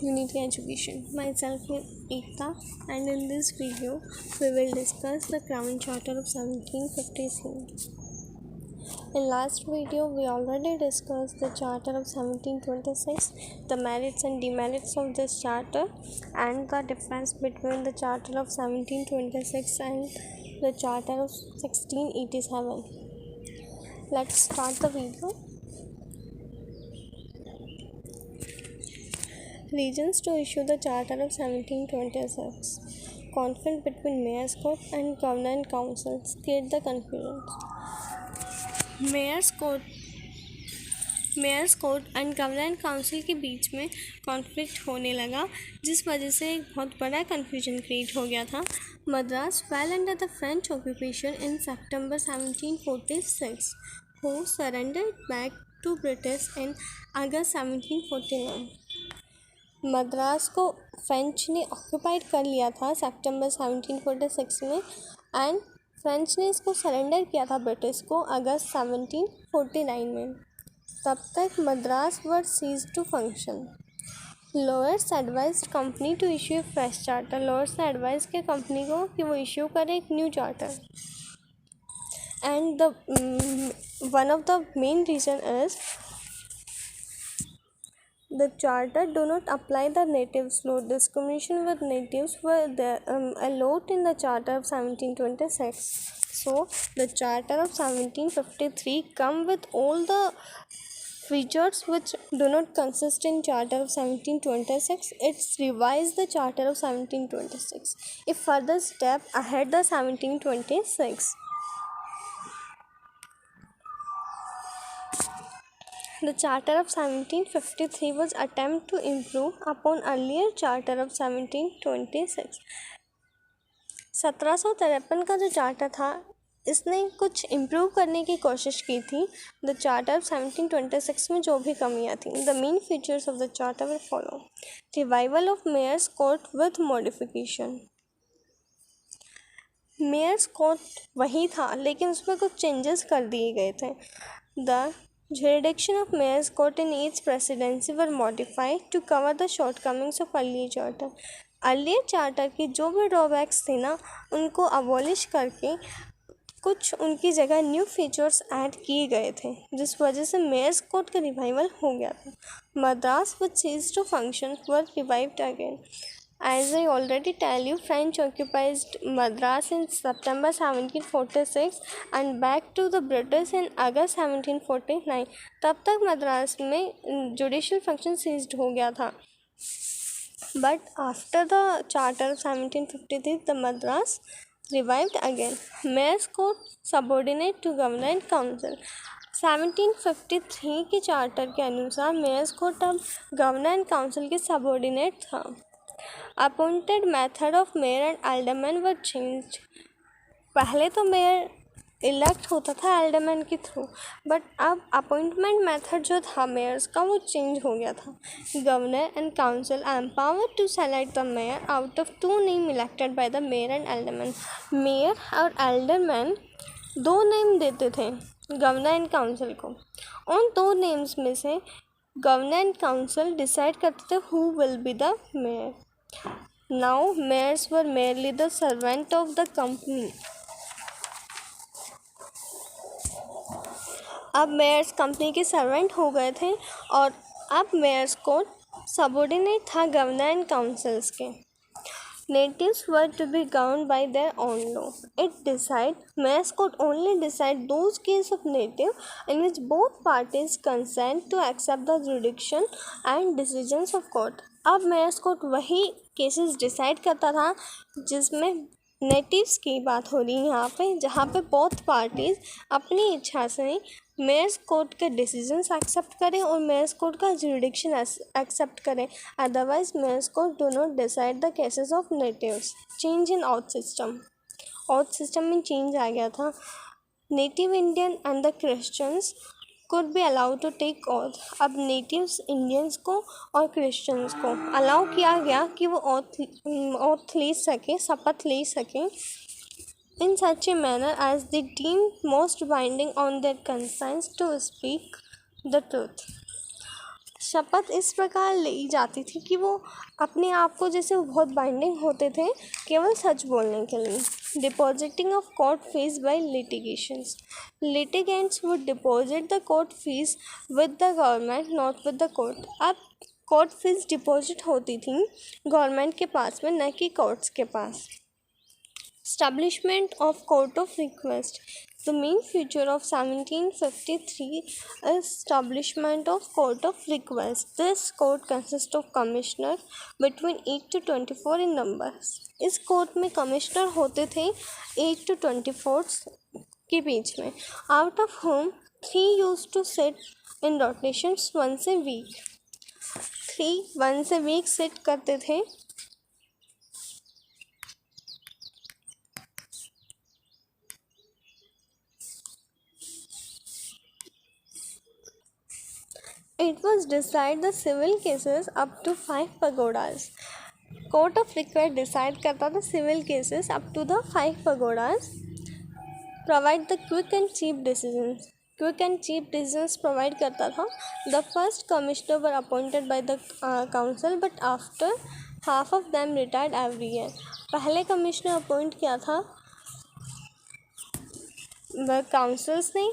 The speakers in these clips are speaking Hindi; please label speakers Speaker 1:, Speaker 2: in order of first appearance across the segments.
Speaker 1: Unity Education. Myself is Ekta, and in this video we will discuss the Crown Charter of 1753. In last video we already discussed the Charter of 1726, the merits and demerits of this charter, and the difference between the Charter of 1726 and the Charter of 1687. Let's start the video. Reasons to issue the Charter of 1726. Conflict between Mayor's Court and Governor and Council create the confusion. Mayor's court and governor and council के बीच में कॉन्फ्लिक्ट होने लगा, जिस वजह से एक बहुत बड़ा कन्फ्यूजन क्रिएट हो गया था. Madras fell under the French occupation in September 1746, who surrendered back to British in August 1749. Madras को फ्रेंच ने ऑक्यूपाइड कर लिया था सितंबर 1746 में, एंड फ्रेंच ने इसको सरेंडर किया था ब्रिटिश को अगस्त 1749 में. तब तक Madras were cease to function. Lawyers advised company to issue fresh charter. Lawyers ने एडवाइस किया कंपनी को कि वो इश्यू करे एक new charter. And the one of the main reason is the charter do not apply the natives law. Discrimination with natives were allowed in the charter of 1726. So the charter of 1753 come with all the features which do not consist in charter of 1726. It's revised the charter of 1726. A further step ahead the 1726. The Charter of 1753 was attempt to improve upon earlier Charter of 1726. 1753 का जो चार्टर था, इसने कुछ इम्प्रूव करने की कोशिश की थी द चार्टर ऑफ 1726 में जो भी कमियां थी. The main features of the charter will follow. Revival of mayor's court with modification. Mayor's court वही था, लेकिन उसमें कुछ चेंजेस कर दिए गए थे. The jurisdiction of Mayor's Court in each presidency were modified to cover the shortcomings of earlier charter. earlier charter की जो भी ड्रॉबैक्स थे ना, उनको अबॉलिश करके कुछ उनकी जगह न्यू फीचर्स ऐड किए गए थे, जिस वजह से मेयर्स कोर्ट का रिवाइवल हो गया था. Madras which cease to function were revived again. As I already tell you, French occupied Madras in September 1746 and back to the British in August 1749. तब तक मद्रास में जुडिशल फंक्शन सीज्ड हो गया था. But after the Charter of 1753, the Madras revived again. Mayor's Court subordinate to Governor and Council. 1753 के चार्टर के अनुसार मेयर्स कोर्ट अब गवर्नर एंड काउंसिल के सबॉर्डिनेट था. Appointed method of mayor and alderman were changed. पहले तो मेयर इलेक्ट होता था एल्डरमैन के थ्रू, बट अब अपॉइंटमेंट मेथड जो था मेयर्स का वो चेंज हो गया था. Governor and council empower to select the mayor out of 2 name elected by the mayor and alderman. Mayor और एल्डरमैन 2 नेम देते थे गवर्नर एंड काउंसिल को. उन 2 नेम्स में से गवर्नर एंड काउंसिल डिसाइड करते थे who will be the mayor. Now mayors were merely the servant of the company. अब मेयर्स कंपनी के सर्वेंट हो गए थे और अब मेयर्स को सबॉर्डिनेट था गवर्नर एंड काउंसिल्स के. Natives were to be governed by their own law. Mayor's court only decide those cases of native in which both parties consent to accept the jurisdiction and decisions of court. अब मेयर्स कोर्ट वही केसेस डिसाइड करता था जिसमें नेटिव्स की बात हो रही है यहाँ पे, जहाँ पे बोथ पार्टीज अपनी इच्छा से मेयर्स कोर्ट के डिसीजंस एक्सेप्ट करें और मेयर्स कोर्ट का जुरिडिक्शन एक्सेप्ट करें. Otherwise mayor's court do not decide the cases of natives. Change in oath system. Oath system में चेंज आ गया था. Native Indian and the Christians could be allowed to take oath. अब नेटिव्स इंडियंस को और क्रिश्चियंस को अलाउ किया गया कि वो ओथ ले सकें, शपथ ले सकें in such a manner as they deem most binding on their conscience to speak the truth. शपथ इस प्रकार ली जाती थी कि वो अपने आप को जैसे वो बहुत बाइंडिंग होते थे केवल सच बोलने के लिए। Depositing of court fees by litigations, litigants would deposit the court fees with the government not with the court. अब कोर्ट फीस डिपॉजिट होती थी गवर्नमेंट के पास में, न कि कोर्ट्स के पास। Establishment of Court of Request. The main feature of 1753 is establishment of Court of Request. This court consists of commissioner between 8 to 24 in numbers. इस कोर्ट में कमिश्नर होते थे 8 to 24 के बीच में, out of whom 3 used to sit in rotations once a week. 3 once a week sit करते थे। It was decide the civil cases up to 5 pagodas. Court of Request decide करता था civil cases up to the 5 pagodas. Provide the quick and cheap decisions. Quick and cheap decisions provide करता था। The first commissioner were appointed by the council, but after half of them retired every year. पहले कमिश्नर अपॉइंट किया था the councils ने,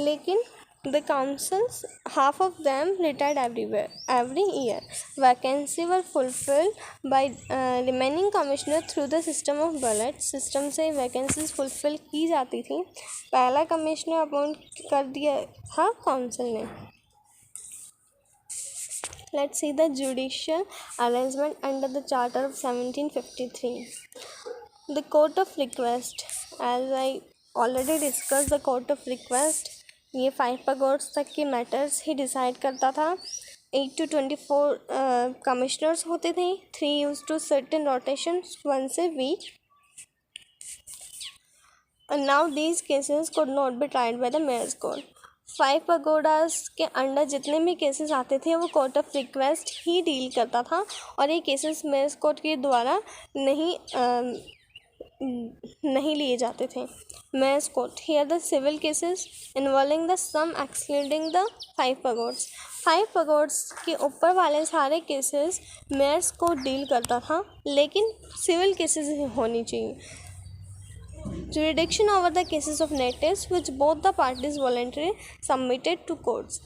Speaker 1: लेकिन the councils half of them retired every year. Vacancy were fulfilled by remaining commissioner through the system of ballot. System से वैकेंसीज फुलफिल की जाती थी। पहला कमिश्नर अपॉइंट कर दिया था काउंसिल ने। Let's see the judicial arrangement under the Charter of 1753. The Court of Request, as I already discussed, the Court of Request ये 5 pagods तक के मैटर्स ही डिसाइड करता था। 8 to 24 कमिश्नर्स होते थे। 3 used to sit in rotations once a week. And now these cases could not be tried by the mayor's court. 5 pagodas के अंडर जितने भी केसेस आते थे वो court of request he deal करता था, और ये केसेस मेयर्स कोर्ट के द्वारा नहीं लिए जाते थे। Mayor's court, hear the civil cases involving the sum excluding the 5 pagods. 5 pagods के ऊपर वाले सारे केसेस मेयर्स कोर्ट डील करता था, लेकिन सिविल केसेस होनी चाहिए। Jurisdiction over the cases of natives which both the parties voluntarily submitted to courts.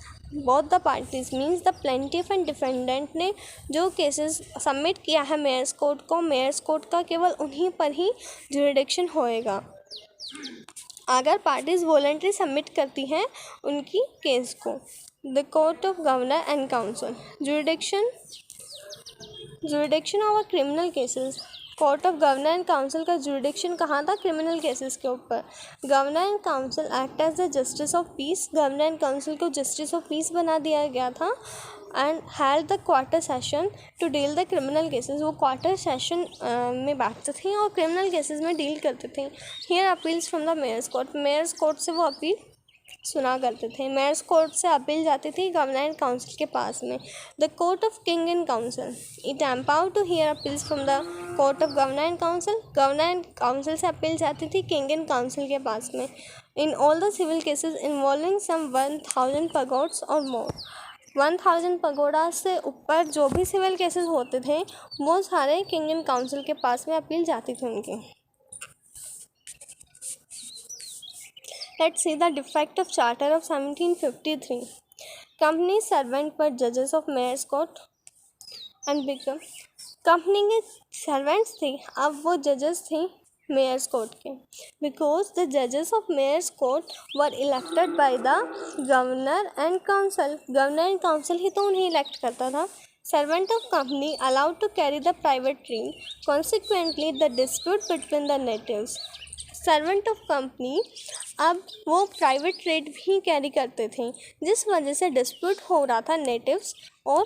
Speaker 1: Both the parties means the plaintiff and defendant ने जो केसेस सबमिट किया है मेयर्स कोर्ट को, मेयर्स कोर्ट का केवल उन्हीं पर ही जुरिडिक्शन होएगा अगर पार्टीज वॉलंटरी सबमिट करती हैं उनकी केस को। The court of governor and council, jurisdiction over criminal cases. Court of governor and council का जुरिडिक्शन कहाँ था? क्रिमिनल केसेस के ऊपर। Governor and council act as the justice of peace. Governor and council को जस्टिस ऑफ पीस बना दिया गया था and had the quarter session to deal the criminal cases. वो क्वार्टर सेशन में बैठते थे और क्रिमिनल केसेस में डील करते थे। Hear appeals from the mayor's court, mayor's court से वो अपील सुना करते थे। मेयर्स कोर्ट से अपील जाती थी गवर्नर एंड काउंसिल के पास में। The court of king and council, it empower to hear appeals from the court of governor and council. Governor and council से अपील जाती थी किंग एंड काउंसिल के पास में। In all the civil cases involving sum 1000 pagods और मोर। 1000 pagoda से ऊपर जो भी सिविल केसेस होते थे वो सारे किंग एंड काउंसिल के पास में अपील जाती थी उनकी। Let's see the defect of Charter of 1753. Company servant were judges of mayor's court and become company के सर्वेंट्स थे, अब वो जजेस थे मेयर्स कोर्ट के। बिकॉज द जजेस of mayor's court were elected by the governor and council. Governor and council ही तो उन्हें इलेक्ट करता था। Servant of company allowed to carry the private trade, consequently the dispute between the natives. Servant of company अब वो प्राइवेट ट्रेड भी कैरी करते थे, जिस वजह से डिस्प्यूट हो रहा था नेटिव्स और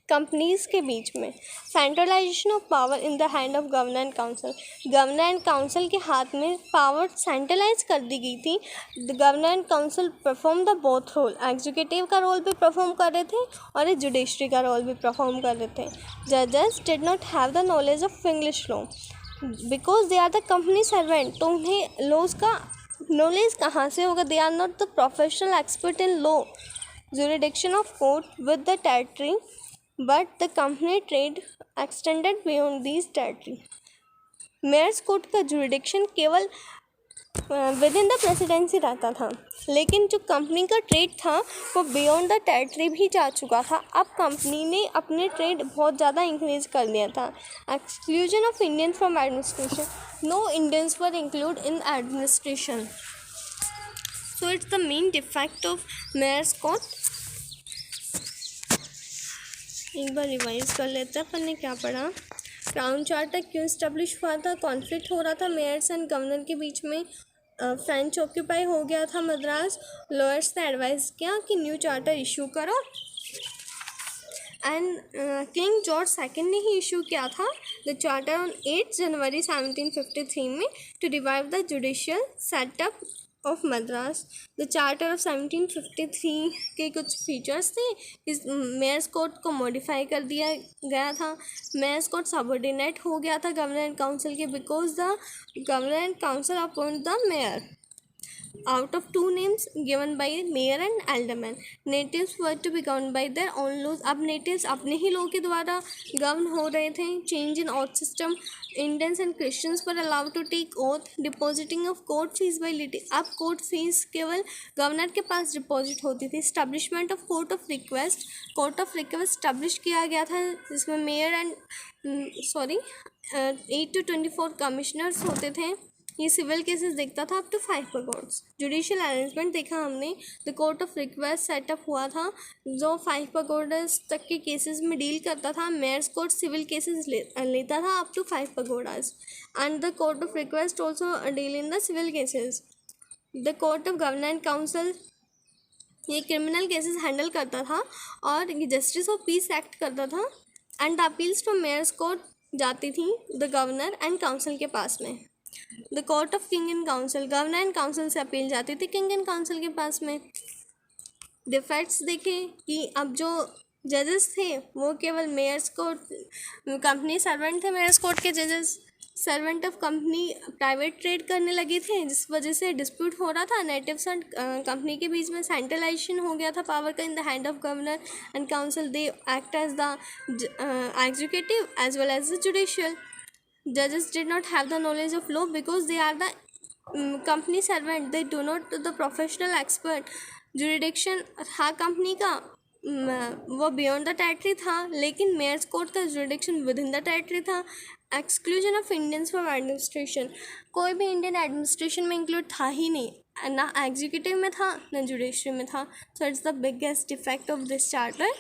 Speaker 1: कंपनीज के बीच में। Centralization of power in the hand of governor and council, governor and council के हाथ में पावर सेंट्रलाइज कर दी गई थी। The governor and council perform the both role, executive का रोल भी परफॉर्म कर रहे थे और जुडिशरी का रोल भी परफॉर्म कर रहे थे। जजेस did not have the knowledge of English law because they are the company servant, तो उन्हें लॉज का नॉलेज कहाँ से होगा? They are not the professional expert in law, jurisdiction of court with the territory, but the company trade extended beyond these territory. Mayor's court का जुरिडिक्शन केवल विद इन द प्रेसिडेंसी रहता था, लेकिन जो कंपनी का ट्रेड था वो बियॉन्ड द टेरिटरी भी जा चुका था. अब कंपनी ने अपने ट्रेड बहुत ज़्यादा इंक्रीज कर दिया था. Exclusion of Indian from administration, no Indians were include in administration. So it's the main defect of mayor's court. एक बार रिवाइज कर लेते हैं अपन ने क्या पढ़ा. क्राउन चार्टर क्यों इस्टेब्लिश हुआ था. कॉन्फ्लिक्ट हो रहा था मेयर्स एंड गवर्नर के बीच में. फ्रेंच ऑक्यूपाई हो गया था मद्रास. लॉयर्स ने एडवाइस किया कि न्यू चार्टर इशू करो, एंड किंग जॉर्ज सेकंड ने ही इशू किया था द चार्टर ऑन 8 जनवरी 1753 में to revive the judicial setup of Madras. The charter of 1753 के कुछ फीचर्स थे. इस मेयर्स कोर्ट को मॉडिफाई कर दिया गया था. मेयर्स कोर्ट सबऑर्डिनेट हो गया था गवर्नर एंड काउंसिल के, because the governor and council appoint the mayor out of two names given by mayor and alderman. Natives were to be governed by their own laws. अब natives अपने ही लोग के द्वारा गवर्न हो रहे थे. Change in oath system, Indians and Christians were allowed to take oath. Depositing of court fees by अब court fees केवल गवर्नर के पास डिपॉजिट होती थी. Establishment of court of request, court of request establish किया गया था, जिसमें मेयर एंड 8 to 24 कमिश्नर्स होते थे. ये सिविल केसेस देखता था अप टू 5 पगोड्स. जुडिशियल अरेंजमेंट देखा हमने. The court of request setup हुआ था जो 5 पगोडास तक के केसेस में डील करता था. मेयर्स कोर्ट सिविल केसेस लेता था up to 5 pagodas, and the court of request also deal in the civil cases. The court of governor and council ये क्रिमिनल केसेस हैंडल करता था और ये जस्टिस ऑफ पीस एक्ट करता था. And the appeals from mayor's court जाती थी द गवर्नर एंड काउंसिल के पास में. The court of king and council, governor and council से अपील जाती थी किंग एंड काउंसिल के पास में. डिफेक्ट्स देखें कि अब जो जजेस थे वो केवल मेयर्स कोर्ट, कंपनी सर्वेंट थे मेयर्स कोर्ट के जजेस. Servant of company private trade करने लगे थे, जिस वजह से डिस्प्यूट हो रहा था नेटिव्स एंड कंपनी के बीच में. सेंट्रलाइजेशन हो गया था पावर का in the hand of governor and council. They act as the executive as well as the judicial. Judges did not have the knowledge of law because they are the company servant. They do not the professional expert. Jurisdiction था कंपनी का, वो बियॉन्ड द टेरिटरी था, लेकिन मेयर्स कोर्ट का jurisdiction within the territory था. Exclusion of Indians from administration, कोई भी इंडियन एडमिनिस्ट्रेशन में इंक्लूड था ही नहीं, ना एग्जीक्यूटिव में था ना जुडिशरी में था. सो it's the biggest defect of this charter.